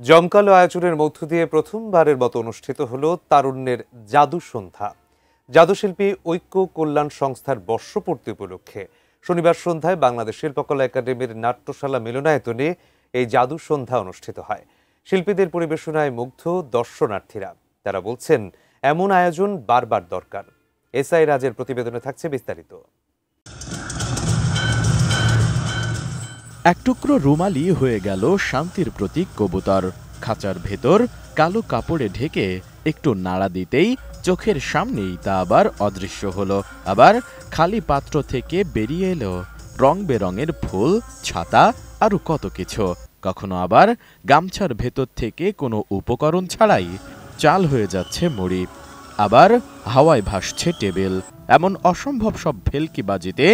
জমকালো আয়োজনের মধ্য দিয়ে প্রথমবারের মতো অনুষ্ঠিত হল তারুণ্যের জাদু সন্ধ্যা। জাদুশিল্পী ঐক্য কল্যাণ সংস্থার বর্ষপূর্তি উপলক্ষে শনিবার সন্ধ্যায় বাংলাদেশ শিল্পকলা একাডেমির নাট্যশালা মিলনায়তনে এই জাদু সন্ধ্যা অনুষ্ঠিত হয়। শিল্পীদের পরিবেশনায় মুগ্ধ দর্শনার্থীরা। তারা বলছেন, এমন আয়োজন বারবার দরকার। এসআই রাজের প্রতিবেদনে থাকছে বিস্তারিত। এক টুকরো রুমালি হয়ে গেল শান্তির প্রতীক কবুতর। খাঁচার ভেতর কালো কাপড়ে ঢেকে একটু নাড়া দিতেই চোখের সামনেই তা আবার অদৃশ্য হলো। আবার খালি পাত্র থেকে বেরিয়ে এলো রং বেরঙের ফুল, ছাতা, আরো কত কিছু। কখনো আবার গামছার ভেতর থেকে কোনো উপকরণ ছাড়াই চাল হয়ে যাচ্ছে মুড়ি। আবার হাওয়ায় ভাসছে টেবিল। এমন অসম্ভব সব ভেলকিবাজিতে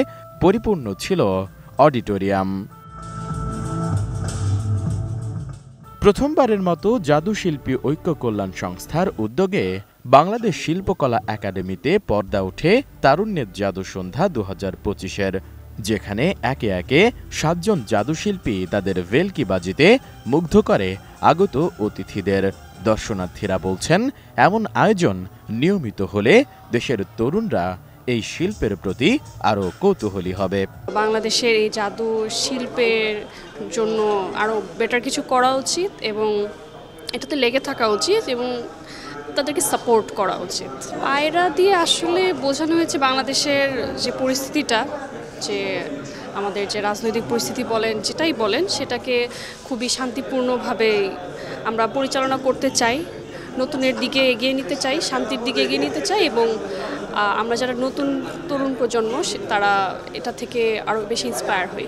পরিপূর্ণ ছিল অডিটোরিয়াম। প্রথমবারের মতো জাদুশিল্পী ঐক্য কল্যাণ সংস্থার উদ্যোগে বাংলাদেশ শিল্পকলা একাডেমিতে পর্দা ওঠে তারুণ্যের জাদু সন্ধ্যা 2025-এর, যেখানে একে একে 7 জন জাদুশিল্পী তাদের ভেলকিবাজিতে মুগ্ধ করে আগত অতিথিদের। দর্শনার্থীরা বলছেন, এমন আয়োজন নিয়মিত হলে দেশের তরুণরা এই শিল্পের প্রতি আরও কৌতূহলী হবে। বাংলাদেশের এই জাদু শিল্পের জন্য আরও বেটার কিছু করা উচিত এবং এটাতে লেগে থাকা উচিত এবং তাদেরকে সাপোর্ট করা উচিত। আয়রা দিয়ে আসলে বোঝানো হয়েছে বাংলাদেশের যে পরিস্থিতিটা, যে আমাদের যে রাজনৈতিক পরিস্থিতি বলেন, যেটাই বলেন, সেটাকে খুবই শান্তিপূর্ণভাবে আমরা পরিচালনা করতে চাই, নতুনের দিকে এগিয়ে নিতে চাই, শান্তির দিকে এগিয়ে নিতে চাই এবং আমরা যারা নতুন তরুণ প্রজন্ম তারা এটা থেকে আরও বেশি ইন্সপায়ার হই।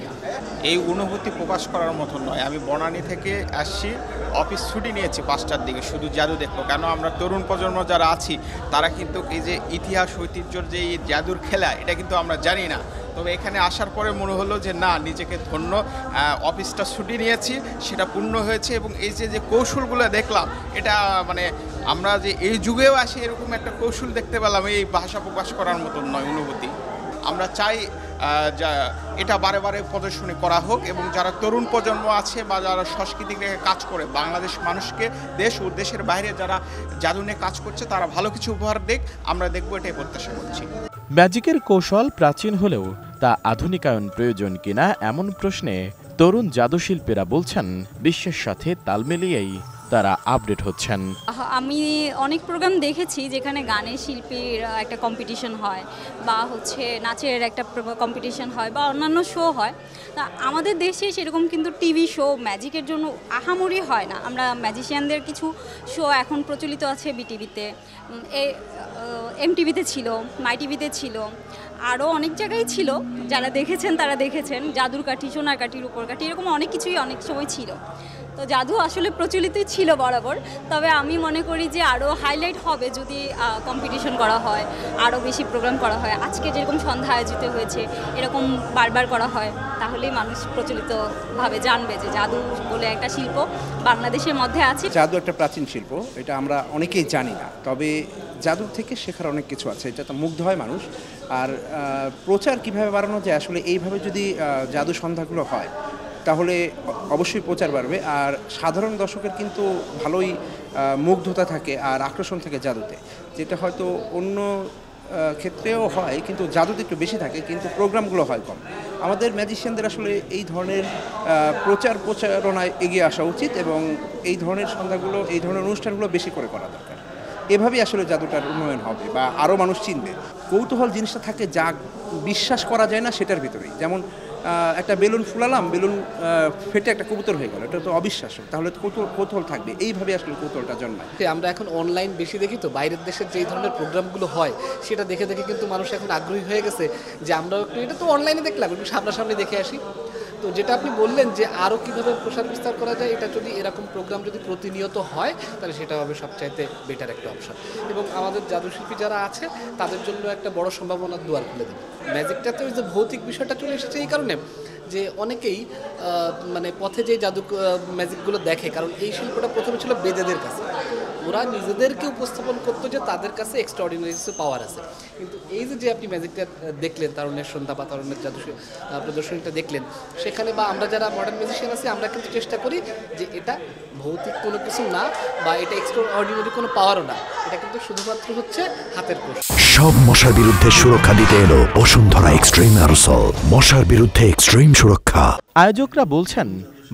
এই অনুভূতি প্রকাশ করার মতো নয়। আমি বনানী থেকে আসছি, অফিস ছুটি নিয়েছি 5টার দিকে, শুধু জাদু দেখবো। কেন আমরা তরুণ প্রজন্ম যারা আছি তারা কিন্তু এই যে ইতিহাস ঐতিহ্যর যে এই জাদুর খেলা, এটা কিন্তু আমরা জানি না। তবে এখানে আসার পরে মনে হলো যে না, নিজেকে ধন্য, অফিসটা ছুটি নিয়েছি, সেটা পূর্ণ হয়েছে এবং এই যে কৌশলগুলো দেখলাম, এটা মানে আমরা যে এই যুগেও আসি এরকম একটা কৌশল দেখতে পেলাম, এই ভাষা প্রকাশ করার মতন নয় অনুভূতি। আমরা চাই এটা বারে বারে প্রদর্শনী করা হোক এবং যারা তরুণ প্রজন্ম আছে বা যারা সংস্কৃতিকে কাজ করে, বাংলাদেশ মানুষকে দেশ ও দেশের বাইরে যারা জাদু নিয়ে কাজ করছে তারা ভালো কিছু উপহার দেখ, আমরা দেখবো, এটাই প্রত্যাশা করছি। ম্যাজিকের কৌশল প্রাচীন হলেও তা আধুনিকায়ন প্রয়োজন কিনা এমন প্রশ্নে তরুণ জাদুশিল্পীরা বলছেন, বিশ্বের সাথে তাল মিলিয়েই তারা আপডেট হচ্ছেন। আমি অনেক প্রোগ্রাম দেখেছি যেখানে গানের শিল্পীর একটা কম্পিটিশন হয় বা নাচের একটা কম্পিটিশন হয় বা অন্যান্য শো হয়। তা আমাদের দেশে সেরকম কিন্তু টিভি শো ম্যাজিকের জন্য আহামরি হয় না। আমরা ম্যাজিশিয়ানদের কিছু শো এখন প্রচলিত আছে বিটিভিতে, এমটিভিতে ছিল, মাই টিভিতে ছিল, আরও অনেক জায়গায় ছিল। যারা দেখেছেন তারা দেখেছেন, জাদুর কাঠি, সোনার কাঠি, রূপোর কাঠি, এরকম অনেক কিছুই অনেক সময় ছিল। তো জাদু আসলে প্রচলিতই ছিল বরাবর। তবে আমি মনে করি যে আরও হাইলাইট হবে যদি কম্পিটিশন করা হয়, আরও বেশি প্রোগ্রাম করা হয়। আজকে যেরকম সন্ধ্যা আয়োজিত হয়েছে, এরকম বারবার করা হয়, তাহলেই মানুষ প্রচলিতভাবে জানবে যে জাদু বলে একটা শিল্প বাংলাদেশের মধ্যে আছে। জাদু একটা প্রাচীন শিল্প, এটা আমরা অনেকেই জানি না। তবে জাদুর থেকে শেখার অনেক কিছু আছে, এটা তো মুগ্ধ হয় মানুষ। আর প্রচার কিভাবে বাড়ানো যায়, আসলে এইভাবে যদি জাদু সন্ধ্যাগুলো হয় তাহলে অবশ্যই প্রচার বাড়বে। আর সাধারণ দর্শকের কিন্তু ভালোই মুগ্ধতা থাকে আর আকর্ষণ থাকে জাদুতে, যেটা হয়তো অন্য ক্ষেত্রেও হয়, কিন্তু জাদুতে একটু বেশি থাকে, কিন্তু প্রোগ্রামগুলো হয় কম। আমাদের ম্যাজিশিয়ানদের আসলে এই ধরনের প্রচারণায় এগিয়ে আসা উচিত এবং এই ধরনের সন্ধ্যাগুলো, এই ধরনের অনুষ্ঠানগুলো বেশি করে করা দরকার। এভাবেই আসলে জাদুটার উন্নয়ন হবে বা আরও মানুষ চিনবে। কৌতূহল জিনিসটা থাকে যা বিশ্বাস করা যায় না সেটার ভিতরেই। যেমন একটা বেলুন ফুলালাম, বেলুন ফেটে একটা কবুতর হয়ে গেল, এটা তো অবিশ্বাস্য। তাহলে তো কৌতূহল থাকবে, এইভাবে আসলে কৌতূহলটা জন্মায়। আমরা এখন অনলাইন বেশি দেখি, তো বাইরের দেশের যেই ধরনের প্রোগ্রামগুলো হয় সেটা দেখে দেখে কিন্তু মানুষ এখন আগ্রহী হয়ে গেছে যে আমরাও একটু, এটা তো অনলাইনে দেখলাম, একটু সামনাসামনি দেখে আসি। তো যেটা আপনি বললেন যে আরও কীভাবে প্রসার বিস্তার করা যায়, এটা যদি এরকম প্রোগ্রাম যদি প্রতিনিয়ত হয় তাহলে সেটা হবে সবচাইতে বেটার একটা অপশন এবং আমাদের জাদুশিল্পী যারা আছে তাদের জন্য একটা বড় সম্ভাবনার দুয়ার খুলে দেবে। ম্যাজিকটাতে ওই যে ভৌতিক বিষয়টা চলে এসেছে এই কারণে যে অনেকেই মানে পথে যে জাদু ম্যাজিকগুলো দেখে, কারণ এই শিল্পটা প্রথমে ছিল বেদেদের কাছে, ওরা নিজেদেরকে উপস্থাপন করতো যে তাদের কাছে এক্সট্রাঅর্ডিনারি কিছু পাওয়ার আছে। কিন্তু এই যে আপনি ম্যাজিকটা দেখলেন, তারুণ্যের সন্ধ্যা বা তারুণ্যের জাদু প্রদর্শনীটা দেখলেন, সেখানে বা আমরা যারা মডার্ন মিউজিশিয়ান আছি আমরা কিন্তু চেষ্টা করি যে এটা ভৌতিক কোনো কিছু না বা এটা এক্সট্রাঅর্ডিনারি কোনো পাওয়ারও না, এটা কিন্তু শুধুমাত্র হচ্ছে হাতের কৌশল। সব মশার বিরুদ্ধে সুরক্ষা দিতে এলো বসুন্ধরা এক্সট্রিম অ্যারোসল, মশার বিরুদ্ধে এক্সট্রিম সুরক্ষা। আয়োজকরা বলছেন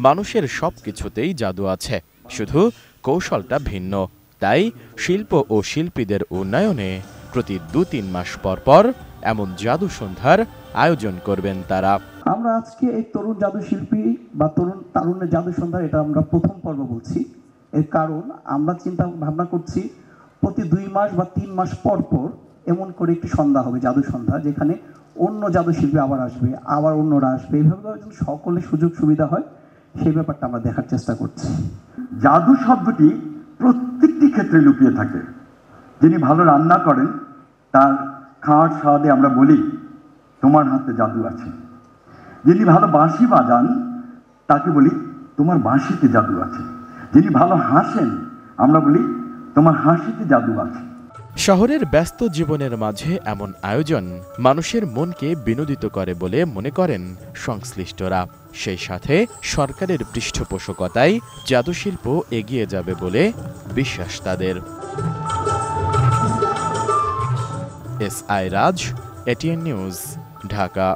মানুষের সব কিছুতেই জাদু আছে, শুধু কৌশলটা ভিন্ন। তাই শিল্প ও শিল্পীদের উন্নয়নে প্রতি 2-3 মাস পর পর এমন জাদু সন্ধ্যার আয়োজন করবেন তারা। আমরা আজকে এই তরুণ জাদু শিল্পী বা তারুণ্যের জাদু সন্ধ্যা, এটা আমরা প্রথম পর্ব বলছি। এর কারণ আমরা চিন্তা ভাবনা করছি প্রতি 2 মাস বা 3 মাস পর পর এমন করে একটি সন্ধ্যা হবে, জাদু সন্ধ্যা, যেখানে অন্য জাদু শিল্পী আবার আসবে, আবার অন্যরা আসবে, এইভাবে সকলের সুযোগ সুবিধা হয়, সেই ব্যাপারটা আমরা দেখার চেষ্টা করছি। জাদু শব্দটি প্রত্যেকটি ক্ষেত্রে লুকিয়ে থাকে। যিনি ভালো রান্না করেন তার খাওয়ার স্বাদে আমরা বলি তোমার হাতে জাদু আছে। যিনি ভালো বাঁশি বাজান তাকে বলি তোমার বাঁশিতে জাদু আছে। যিনি ভালো হাসেন আমরা বলি তোমার হাসিতে জাদু আছে। শহরের ব্যস্ত জীবনের মাঝে এমন আয়োজন মানুষের মনকে বিনোদিত করে বলে মনে করেন সংশ্লিষ্টরা। সেই সাথে সরকারের পৃষ্ঠপোষকতায় জাদুশিল্প এগিয়ে যাবে বলে বিশ্বাস তাদের। S I Raj, ATN news, Dhaka.